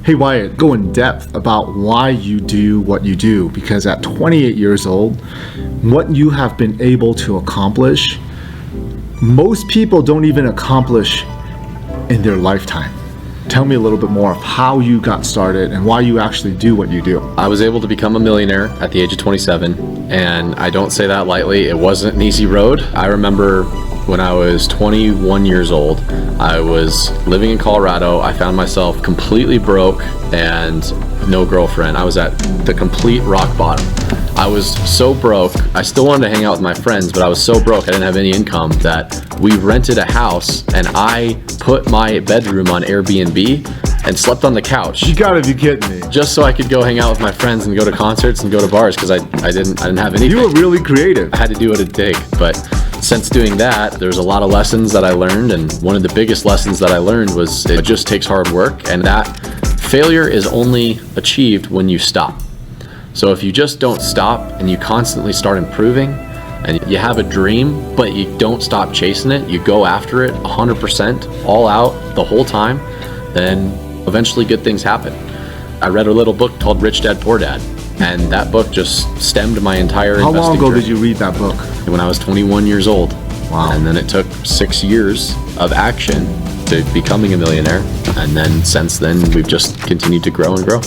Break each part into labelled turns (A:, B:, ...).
A: Hey Wyatt, go in depth about why you do what you do, because at 28 years old, what you have been able to accomplish, most people don't even accomplish in their lifetime. Tell me a little bit more of how you got started and why you actually do what you do.
B: I was able to become a millionaire at the age of 27, and I don't say that lightly. It wasn't an easy road. I remember when I was 21 years old, I was living in Colorado. I found myself completely broke and no girlfriend. I was at the complete rock bottom. I was so broke. I still wanted to hang out with my friends, but I was so broke I didn't have any income that we rented a house and I put my bedroom on Airbnb and slept on the couch.
A: You gotta be kidding me.
B: Just so I could go hang out with my friends and go to concerts and go to bars, because I didn't have anything.
A: You were really creative.
B: I had to do what it takes. But since doing that, there's a lot of lessons that I learned, and one of the biggest lessons that I learned was it just takes hard work, and that failure is only achieved when you stop. So if you just don't stop and you constantly start improving, and you have a dream but you don't stop chasing it, you go after it 100% all out the whole time, then eventually good things happen. I read a little book called Rich Dad Poor Dad, and that book just stemmed my entire
A: How
B: investing
A: long ago
B: journey.
A: did you read that book?
B: When I was 21 years old.
A: Wow.
B: And then it took 6 years of action to becoming a millionaire. And then since then, we've just continued to grow and grow.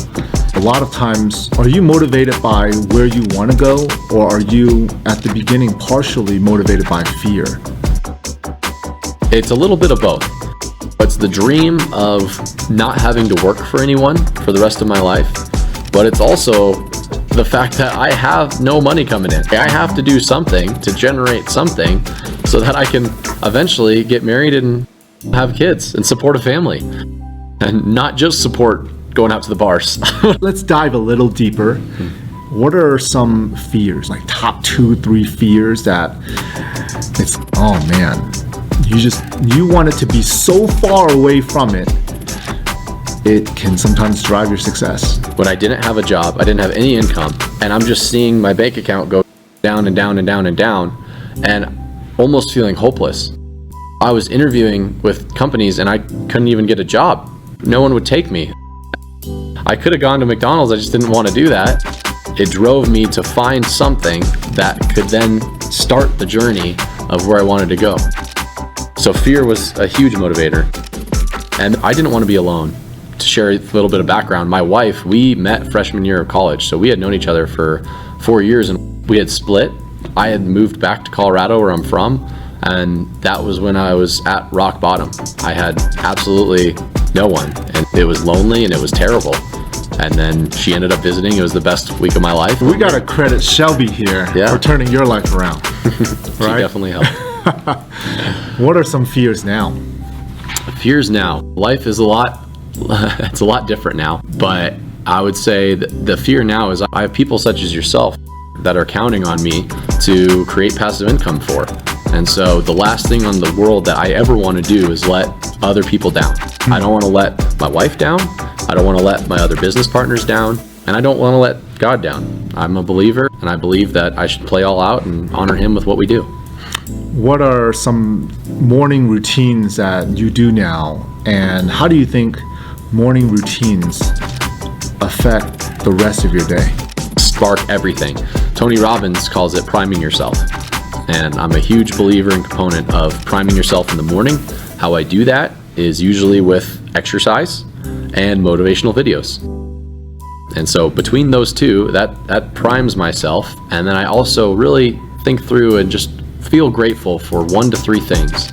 A: A lot of times, are you motivated by where you want to go, or are you at the beginning partially motivated by fear?
B: It's a little bit of both. It's the dream of not having to work for anyone for the rest of my life, but it's also the fact that I have no money coming in. I have to do something to generate something so that I can eventually get married and have kids and support a family, and not just support going out to the bars.
A: Let's dive a little deeper. What are some fears, like top 2-3 fears that it's, oh man, you want it to be so far away from it, it can sometimes drive your success.
B: When I didn't have a job, I didn't have any income, and I'm just seeing my bank account go down and down and down and down, and almost feeling hopeless. I was interviewing with companies and I couldn't even get a job. No one would take me. I could have gone to McDonald's, I just didn't want to do that. It drove me to find something that could then start the journey of where I wanted to go. So fear was a huge motivator, and I didn't want to be alone. To share a little bit of background, my wife, we met freshman year of college, so we had known each other for 4 years, and we had split. I had moved back to Colorado, where I'm from, and that was when I was at rock bottom. I had absolutely no one, and it was lonely and it was terrible. And then she ended up visiting. It was the best week of my life.
A: We gotta credit Shelby here for turning your life around.
B: She definitely helped.
A: What are some fears now?
B: Fears now. Life is it's a lot different now, but I would say that the fear now is I have people such as yourself that are counting on me to create passive income for. And so the last thing on the world that I ever want to do is let other people down. I don't want to let my wife down. I don't want to let my other business partners down. And I don't want to let God down. I'm a believer, and I believe that I should play all out and honor Him with what we do.
A: What are some morning routines that you do now, and how do you think morning routines affect the rest of your day?
B: Spark everything. Tony Robbins calls it priming yourself. And I'm a huge believer and component of priming yourself in the morning. How I do that is usually with exercise and motivational videos. And so between those two, that primes myself. And then I also really think through and just feel grateful for 1 to 3 things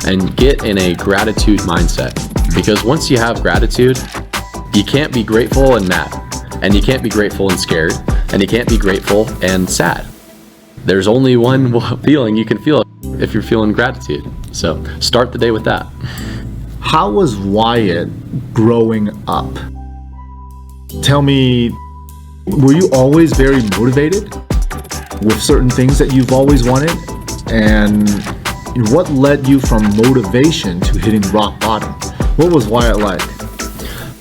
B: and get in a gratitude mindset. Because once you have gratitude, you can't be grateful and mad, and you can't be grateful and scared, and you can't be grateful and sad. There's only one feeling you can feel if you're feeling gratitude. So start the day with that.
A: How was Wyatt growing up? Tell me, were you always very motivated with certain things that you've always wanted? And what led you from motivation to hitting rock bottom? What was Wyatt like?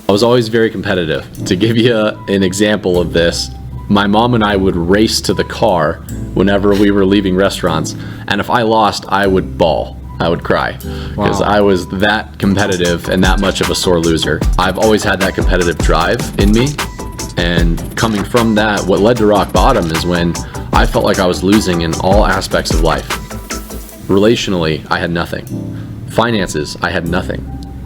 B: I was always very competitive. To give you an example of this, my mom and I would race to the car whenever we were leaving restaurants, and if I lost, I would bawl. I would cry because
A: Wow.
B: I was that competitive and that much of a sore loser. I've always had that competitive drive in me. And coming from that, what led to rock bottom is when I felt like I was losing in all aspects of life. Relationally, I had nothing. Finances, I had nothing.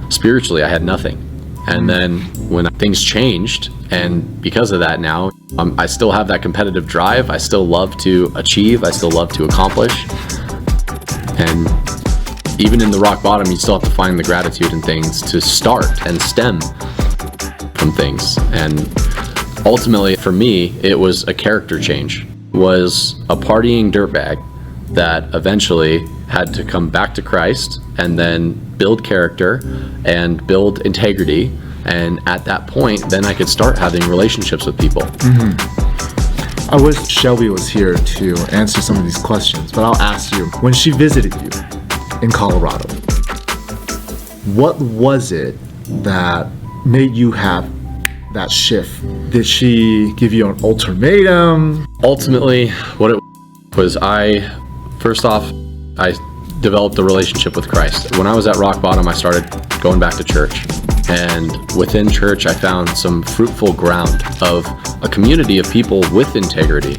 B: Spiritually, I had nothing. And then when things changed, and because of that now, I still have that competitive drive. I still love to achieve. I still love to accomplish. And even in the rock bottom, you still have to find the gratitude in things to start and stem from things. And ultimately, for me, it was a character change. It was a partying dirtbag that eventually had to come back to Christ and then build character and build integrity. And at that point, then I could start having relationships with people.
A: I wish Shelby was here to answer some of these questions, but I'll ask you. When she visited you in Colorado, what was it that made you have that shift? Did she give you an ultimatum?
B: Ultimately, what it was, first off, I developed a relationship with Christ. When I was at rock bottom, I started going back to church. And within church, I found some fruitful ground of a community of people with integrity,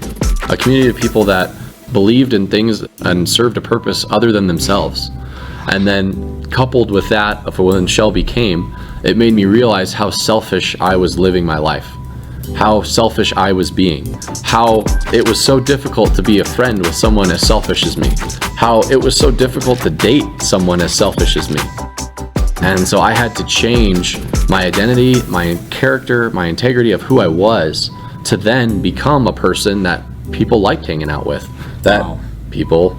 B: a community of people that believed in things and served a purpose other than themselves. And then coupled with that, for when Shelby came, it made me realize how selfish I was living my life, how selfish I was being, how it was so difficult to be a friend with someone as selfish as me, how it was so difficult to date someone as selfish as me. And so I had to change my identity, my character, my integrity of who I was to then become a person that people liked hanging out with, that
A: Wow.
B: people.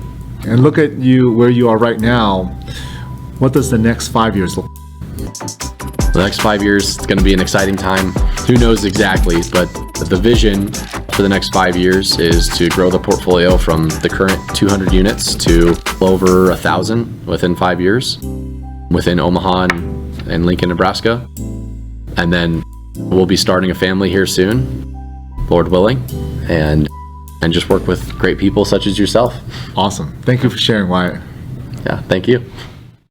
A: And look at you where you are right now. What does the next 5 years look like?
B: The next 5 years is going to be an exciting time. Who knows exactly, but the vision for the next 5 years is to grow the portfolio from the current 200 units to over 1,000 within 5 years within Omaha and Lincoln, Nebraska. And then we'll be starting a family here soon, Lord willing, and just work with great people such as yourself.
A: Awesome. Thank you for sharing, Wyatt.
B: Yeah, thank you.